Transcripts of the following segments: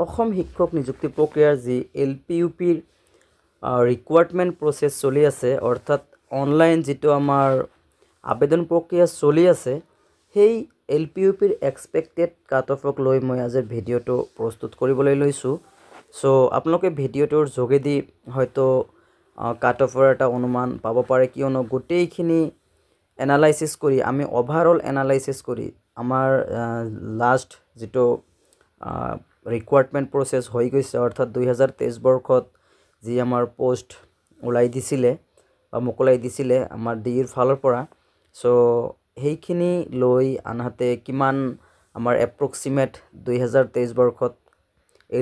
অসম শিক্ষক নিযুক্তি প্ৰক্ৰিয়াৰ যি LPUPৰ ৰিকুৱাৰমেণ্ট প্ৰচেছ চলি আছে, অৰ্থাৎ অনলাইন যিটো আমাৰ আবেদন প্ৰক্ৰিয়া চলি আছে, সেই LPUPৰ এক্সপেক্টেড কাট অফক লৈ মই আজিৰ ভিডিঅ'টো প্ৰস্তুত কৰিবলৈ লৈছোঁ। চ' আপোনালোকে ভিডিঅ'টোৰ যোগেদি হয়তো কাট অফৰ এটা অনুমান পাব পাৰে, কিয়নো গোটেইখিনি এনালাইচিছ কৰি আমি অভাৰঅল এনালাইচিছ কৰি আমাৰ লাষ্ট যিটো ৰিকুৱাৰমেণ্ট প্ৰচেছ হৈ গৈছে, অৰ্থাৎ 2023 বৰ্ষত যি আমাৰ পোষ্ট ওলাই দিছিলে বা মোকলাই দিছিলে আমাৰ ডিৰ ফালৰ পৰা। চ' সেইখিনি লৈ আনহাতে কিমান আমাৰ এপ্ৰক্সিমেট 2023 বৰ্ষত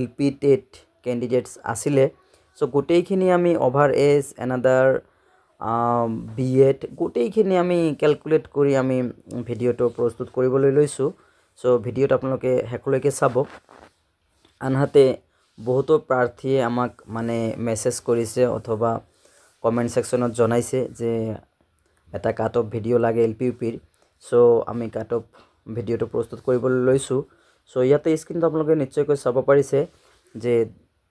LP টেট কেণ্ডিডেটছ আছিলে, চ' গোটেইখিনি আমি অভাৰ এজ এনাডাৰ BEd গোটেইখিনি আমি কেলকুলেট কৰি আমি ভিডিঅ'টো প্ৰস্তুত কৰিবলৈ লৈছোঁ। চ' ভিডিঅ'টো আপোনালোকে শেষলৈকে চাব। আনহাতে বহুতো প্ৰাৰ্থীয়ে আমাক মেছেজ কৰিছে অথবা কমেণ্ট ছেকশ্যনত জনাইছে যে এটা কাট অফ ভিডিঅ' লাগে LPUPৰ। চ' আমি কাট অফ ভিডিঅ'টো প্ৰস্তুত কৰিবলৈ লৈছোঁ। চ' ইয়াতে স্ক্ৰীনটো আপোনালোকে নিশ্চয়কৈ চাব পাৰিছে যে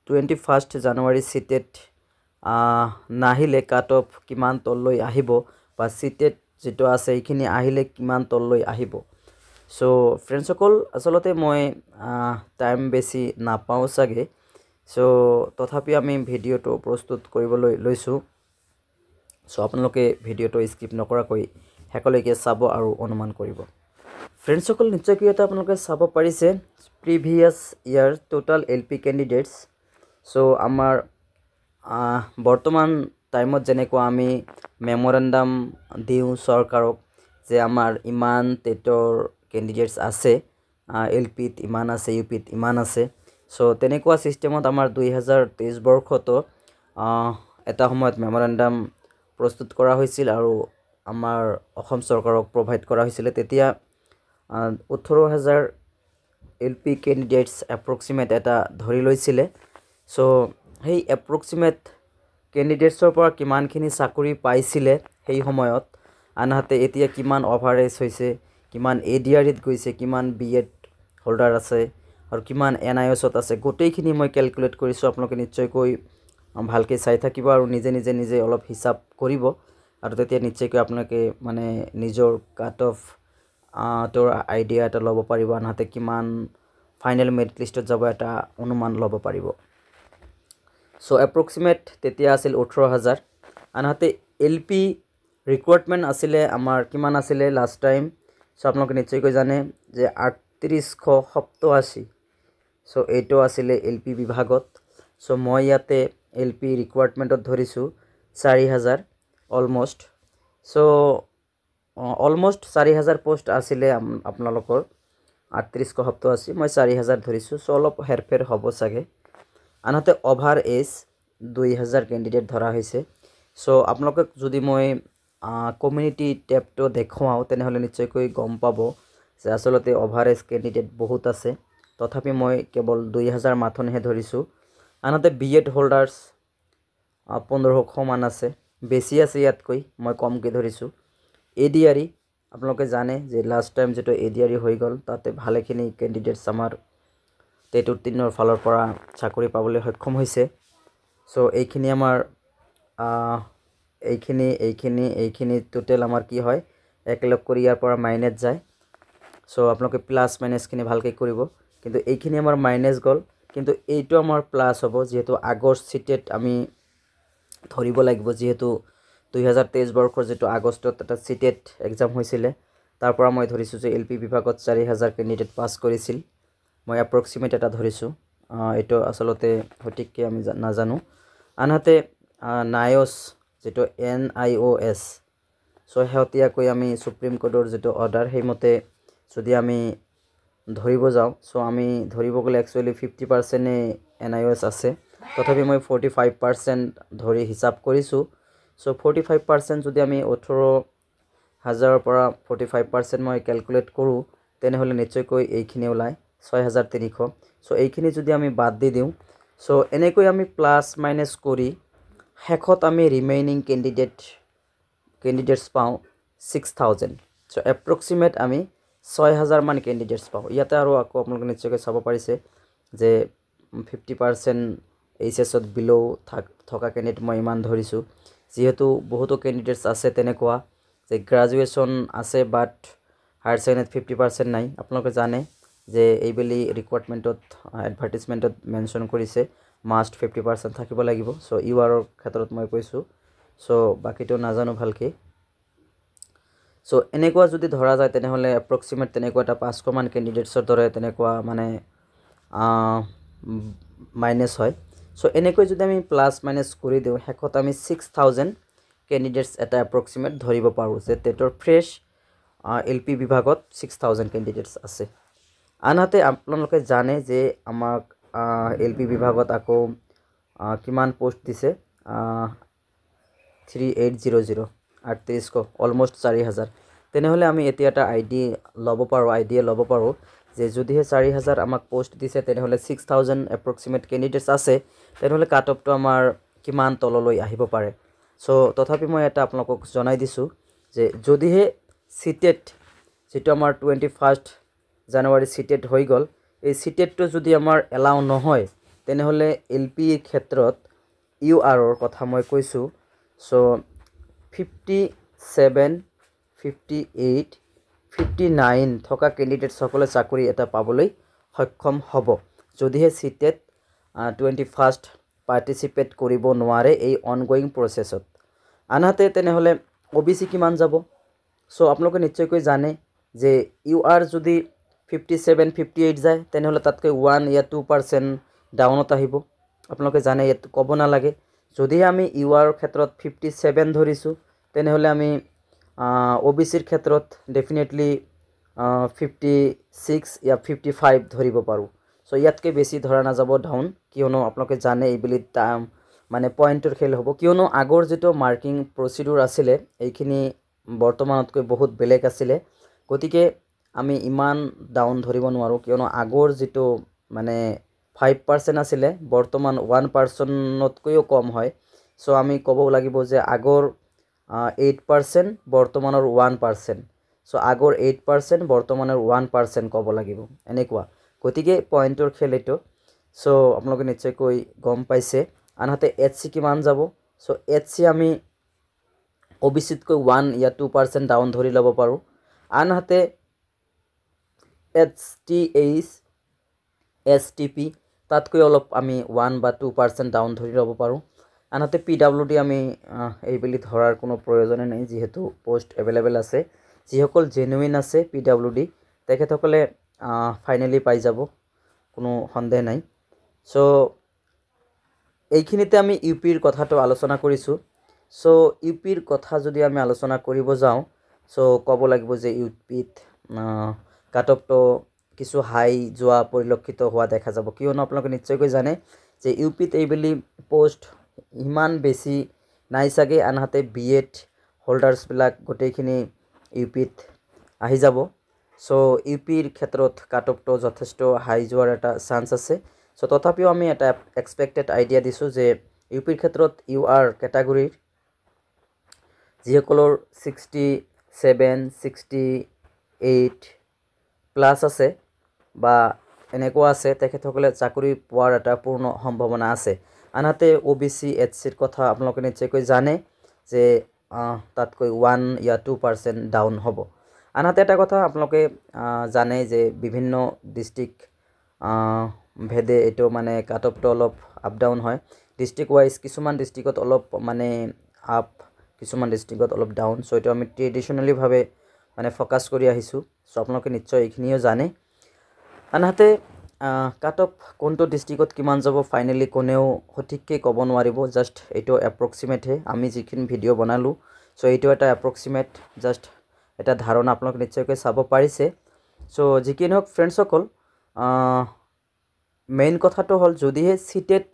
21 জানুৱাৰী চিটেট নাহিলে কাট অফ কিমান তললৈ আহিব, বা চিটেট যিটো আছে এইখিনি আহিলে কিমান তললৈ আহিব। চ' ফ্ৰেণ্ডসকল, আচলতে মই টাইম বেছি নাপাওঁ চাগে, চ' তথাপি আমি ভিডিঅ'টো প্ৰস্তুত কৰিবলৈ লৈছোঁ। চ' আপোনালোকে ভিডিঅ'টো স্কিপ নকৰাকৈ শেষলৈকে চাব আৰু অনুমান কৰিব। ফ্ৰেণ্ডসকল, নিশ্চয়কৈ এটা আপোনালোকে চাব পাৰিছে প্ৰিভিয়াছ ইয়াৰ টোটাল LP কেণ্ডিডেটছ। চ' আমাৰ বৰ্তমান টাইমত যেনেকুৱা আমি মেমৰেণ্ডাম দিওঁ চৰকাৰক যে আমাৰ ইমান টেটৰ কেণ্ডিডেটছ আছে, LPত ইমান আছে, UPত ইমান আছে। চ' তেনেকুৱা ছিষ্টেমত আমাৰ 2023 বৰ্ষতো এটা সময়ত মেমৰেণ্ডাম প্ৰস্তুত কৰা হৈছিল আৰু আমাৰ অসম চৰকাৰক প্ৰভাইড কৰা হৈছিলে। তেতিয়া 18,000 LP কেণ্ডিডেটছ এপ্ৰক্সিমেট এটা ধৰি লৈছিলে। চ' সেই এপ্ৰক্সিমেট কেণ্ডিডেটছৰ পৰা কিমানখিনি চাকৰি পাইছিলে সেই সময়ত, আনহাতে এতিয়া কিমান অভাৰেজ হৈছে, কিমান ADREত গৈছে, কিমান BEd হোল্ডাৰ আছে আৰু কিমান NIOSত আছে, গোটেইখিনি মই কেলকুলেট কৰিছোঁ। আপোনালোকে নিশ্চয়কৈ ভালকৈ চাই থাকিব আৰু নিজে অলপ হিচাপ কৰিব, আৰু তেতিয়া নিশ্চয়কৈ আপোনালোকে নিজৰ কাট অফ তোৰ আইডিয়া এটা ল'ব পাৰিব, আনহাতে কিমান ফাইনেল মেৰিট লিষ্টত যাব এটা অনুমান ল'ব পাৰিব। চ' এপ্ৰক্সিমেট তেতিয়া আছিল 18,000। আনহাতে LP ৰিকুৱাৰমেণ্ট আছিলে আমাৰ কিমান আছিলে লাষ্ট টাইম। চ' আপোনালোকে নিশ্চয়কৈ জানে যে 3887। চ' এইটো আছিলে LP বিভাগত। চ' মই ইয়াতে LP ৰিকুৱাৰমেণ্টত ধৰিছোঁ 4,000 অলমষ্ট। চ' অলমষ্ট 4,000 পোষ্ট আছিলে আপোনালোকৰ 3887, মই 4,000 ধৰিছোঁ। চ' অলপ হেৰফেৰ হ'ব চাগে। আনহাতে অভাৰ এজ 2,000 কেণ্ডিডেট ধৰা হৈছে। চ' আপোনালোকক যদি মই কমিউনিটি টেবটো দেখুৱাওঁ তেনেহ'লে নিশ্চয়কৈ গম পাব যে আচলতে অভাৰ এজ কেণ্ডিডেট বহুত আছে, তথাপি মই কেৱল 2,000 মাথনহে ধৰিছোঁ। আনহাতে BEd হোল্ডাৰ্ছ 1,500 মান আছে, বেছি আছে ইয়াতকৈ, মই কমকৈ ধৰিছোঁ। ADRE আপোনালোকে জানে যে লাষ্ট টাইম যিটো ADRE হৈ গ'ল, তাতে ভালেখিনি কেণ্ডিডেটছ আমাৰ টেট উত্তীৰ্ণৰ ফালৰ পৰা চাকৰি পাবলৈ সক্ষম হৈছে। চ' এইখিনি আমাৰ এইখিনি টোটেল আমাৰ কি হয়, একেলগ কৰি ইয়াৰ পৰা মাইনাছ যায়। চ' আপোনালোকে প্লাছ মাইনাছখিনি ভালকৈ কৰিব, কিন্তু এইখিনি আমাৰ মাইনাছ গ'ল, কিন্তু এইটো আমাৰ প্লাছ হ'ব, যিহেতু আগষ্ট চিটেট আমি ধৰিব লাগিব, যিহেতু 2023 বৰ্ষৰ যিটো আগষ্টত এটা চিটেট এক্সাম হৈছিলে, তাৰ পৰা মই ধৰিছোঁ যে LP বিভাগত 4,000 কেণ্ডিডেট পাছ কৰিছিল। মই এপ্ৰক্সিমেট এটা ধৰিছোঁ, এইটো আচলতে সঠিককৈ আমি নাজানো। আনহাতে NIOS যিটো NIOS, চ' শেহতীয়াকৈ আমি সুপ্ৰিম কোৰ্টৰ যিটো অৰ্ডাৰ সেইমতে যদি আমি ধৰিব যাওঁ, চ' আমি ধৰিব গ'লে একচুৱেলি 50%ই NIOS আছে, তথাপি মই 45% ধৰি হিচাপ কৰিছোঁ। চ' 45% যদি আমি 18,000ৰ পৰা 45% মই কেলকুলেট কৰোঁ, তেনেহ'লে নিশ্চয়কৈ এইখিনি ওলায় 6,300। চ' এইখিনি যদি আমি বাদ দি দিওঁ, চ' এনেকৈ আমি প্লাছ মাইনাছ কৰি শেষত আমি ৰিমেইনিং কেণ্ডিডেটছ পাওঁ 6,000। চ' এপ্ৰক্সিমেট আমি 6,000 মান কেণ্ডিডেটছ পাওঁ। ইয়াতে আৰু আকৌ আপোনালোকে নিশ্চয়কৈ চাব পাৰিছে যে 50% এইচএছত বিলো থকা কেণ্ডিডেট মই ইমান ধৰিছোঁ যিহেতু বহুতো কেণ্ডিডেটছ আছে তেনেকুৱা যে গ্ৰাজুৱেশ্যন আছে বাট হায়াৰ ছেকেণ্ডেৰীত 50% নাই আপোনালোকে জানে যে এইবেলি ৰিকুৱাৰমেণ্টত এডভাৰ্টাইজমেণ্টত মেনশ্যন কৰিছে মাষ্ট 50% থাকিব লাগিব চ' ইউআৰৰ ক্ষেত্ৰত মই কৈছোঁ চ' বাকীটো নাজানো ভালকৈ চ' এনেকুৱা যদি ধৰা যায় তেনেহ'লে এপ্ৰক্সিমেট তেনেকুৱা এটা 500 মান কেণ্ডিডেটছৰ দৰে তেনেকুৱা মানে মাইনাছ হয় চ' এনেকৈ যদি আমি প্লাছ মাইনাছ কৰি দিওঁ শেষত আমি 6000 কেণ্ডিডেটছ এটা এপ্ৰক্সিমেট ধৰিব পাৰোঁ যে টেটৰ ফ্ৰেছ LP বিভাগত 6000 কেণ্ডিডেটছ আছে আনহাতে আপোনালোকে জানে যে আমাক LP বিভাগত আকৌ কিমান পোষ্ট দিছে 3800 3800 অলমোষ্ট 4000 তেনেহ'লে আমি এতিয়া এটা আইডিয়া ল'ব পাৰোঁ যে যদিহে 4000 আমাক পোষ্ট দিছে তেনেহ'লে 6000 এপ্ৰক্সিমেট কেণ্ডিডেটছ আছে তেনেহ'লে কাট অফটো আমাৰ কিমান তললৈ আহিব পাৰে চ' তথাপি মই এটা আপোনালোকক জনাই দিছোঁ যে যদিহে সিটেট যেটো আমাৰ 21 জানুৱাৰী সিটেট হৈ গ'ল এই সিটেটটো যদি আমাৰ এলাউ নহয় তেনেহ'লে LP ক্ষেত্ৰত URৰ কথা মই কৈছোঁ চ' 57 58 59 থকা কেণ্ডিডেট সকলে চাকৰি এটা পাবলৈ সক্ষম হ'ব যদিহে সিটেট 21 পাৰ্টিচিপেট কৰিব নোৱাৰে এই অনগোয়িং প্ৰসেছত আনহাতে তেনেহ'লে OBC কিমান যাব চ' আপোনালোকে নিশ্চয়কৈ জানে যে UR যদি 57 58 যায় তেনেহ'লে তাতকৈ 1 या 2% ডাউনত আহিব আপোনালোকে জানে ইয়াত ক'ব নালাগে যদি আমি UR ক্ষেত্ৰত 57 ধৰিছোঁ তেনেহ'লে আমি OBCৰ ক্ষেত্ৰত ডেফিনেটলি 56 या 55 ধৰিব পাৰোঁ চ' ইয়াতকৈ বেছি ধৰা নাযাব ডাউন কিয়নো আপোনালোকে জানে এইবেলি মানে পইণ্টৰ খেল হ'ব কিয়নো আগৰ যিটো মাৰ্কিং প্ৰচিডিউৰ আছিলে এইখিনি বৰ্তমানতকৈ বহুত বেলেগ আছিলে গতিকে আমি ইমান ডাউন ধৰিব নোৱাৰোঁ কিয়নো আগৰ যিটো মানে 5% আছিলে বৰ্তমান 1%তকৈও কম হয় চ' আমি ক'ব লাগিব যে আগৰ 8% বৰ্তমানৰ 1% চ' আগৰ 8% বৰ্তমানৰ 1% ক'ব লাগিব এনেকুৱা গতিকে পইণ্টৰ খেল এইটো চ' আপোনালোকে নিশ্চয়কৈ গম পাইছে আনহাতে HC কিমান যাব চ' HC আমি OBCতকৈ 1 या 2% ডাউন ধৰি ল'ব পাৰোঁ আনহাতে HTH STP তাতকৈ অলপ আমি 1 বা 2% ডাউন ধৰি ল'ব পাৰোঁ আনহাতে PWD আমি এইবেলি ধৰাৰ কোনো প্ৰয়োজনে নাই যিহেতু পোষ্ট এভেইলেবল আছে যিসকল জেনুইন আছে PWD তেখেতসকলে ফাইনেলি পাই যাব কোনো সন্দেহ নাই চ' এইখিনিতে আমি UPৰ কথাটো আলোচনা কৰিছোঁ চ' UPৰ কথা যদি আমি আলোচনা কৰিব যাওঁ চ' ক'ব লাগিব যে UPত কাট অফটো কিছু হাই যোৱা পৰিলক্ষিত হোৱা দেখা যাব কিয়নো আপোনালোকে নিশ্চয়কৈ জানে যে UPত এইবেলি পোষ্ট ইমান বেছি নাই চাগে আনহাতে BEd হোল্ডাৰ্ছবিলাক গোটেইখিনি UPত আহি যাব চ' UPৰ ক্ষেত্ৰত কাট অফটো যথেষ্ট হাই যোৱাৰ এটা চান্স আছে চ' তথাপিও আমি এটা এক্সপেক্টেড আইডিয়া দিছোঁ যে UPৰ ক্ষেত্ৰত UR কেটাগৰীৰ যিসকলৰ 67 68 প্লাছ আছে বা এনেকুৱা আছে তেখেতসকলে চাকৰি পোৱাৰ এটা পূৰ্ণ সম্ভাৱনা আছে আনহাতে OBC HCৰ কথা আপোনালোকে নিশ্চয়কৈ জানে যে তাতকৈ 1 या 2% ডাউন হ'ব আনহাতে এটা কথা আপোনালোকে জানে যে বিভিন্ন ডিষ্ট্ৰিক্ট ভেদে এইটো মানে কাট অফটো অলপ আপ ডাউন হয় ডিষ্ট্ৰিক্ট ৱাইজ কিছুমান ডিষ্ট্ৰিক্টত অলপ মানে আপ কিছুমান ডিষ্ট্ৰিক্টত অলপ ডাউন চ' এইটো আমি ট্ৰেডিশ্যনেলিভাৱে মানে ফ'কাছ কৰি আহিছোঁ চ' আপোনালোকে নিশ্চয় এইখিনিও জানে আনহাতে কাট অফ কোনটো ডিষ্ট্ৰিক্টত কিমান যাব ফাইনেলি কোনেও সঠিককৈ ক'ব নোৱাৰিব জাষ্ট এইটো এপ্ৰক্সিমেটহে আমি যিখিনি ভিডিঅ' বনালোঁ চ' এইটো এটা এপ্ৰক্সিমেট জাষ্ট এটা ধাৰণা আপোনালোকে নিশ্চয়কৈ চাব পাৰিছে চ' যিকি নহওক ফ্ৰেণ্ডছসকল মেইন কথাটো হ'ল যদিহে সিটেট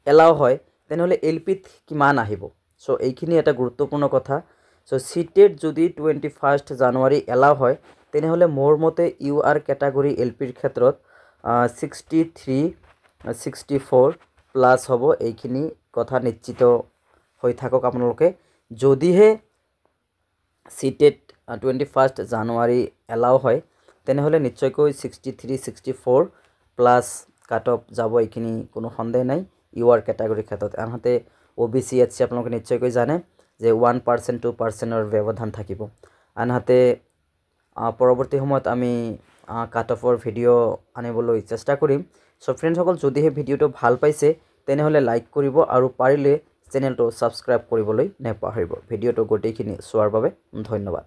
এলাউ হয় তেনেহ'লে LPত কিমান আহিব চ' এইখিনি এটা গুৰুত্বপূৰ্ণ কথা চ' সিটেট যদি 21 জানুৱাৰী এলাউ হয় তেনেহ'লে মোৰ মতে UR কেটাগৰী LPৰ ক্ষেত্ৰত 63 64 প্লাছ হ'ব এইখিনি কথা নিশ্চিত হৈ থাকক আপোনালোকে যদিহে সিটেট 21 জানুৱাৰী এলাউ হয় তেনেহ'লে নিশ্চয়কৈ 63 64 প্লাছ কাট অফ যাব এইখিনি কোনো সন্দেহ নাই ইউ আৰ কেটাগৰীৰ ক্ষেত্ৰত। আনহাতে OBC SC আপোনালোকে নিশ্চয়কৈ জানে যে 1% 2%ৰ ব্যৱধান থাকিব। আনহাতে পৰৱৰ্তী সময়ত আমি কাট অফৰ ভিডিঅ' আনিবলৈ চেষ্টা কৰিম। চ' ফ্ৰেণ্ডসকল, যদিহে ভিডিঅ'টো ভাল পাইছে তেনেহ'লে লাইক কৰিব আৰু পাৰিলে চেনেলটো ছাবস্ক্ৰাইব কৰিবলৈ নাপাহৰিব। ভিডিঅ'টো গোটেইখিনি চোৱাৰ বাবে ধন্যবাদ।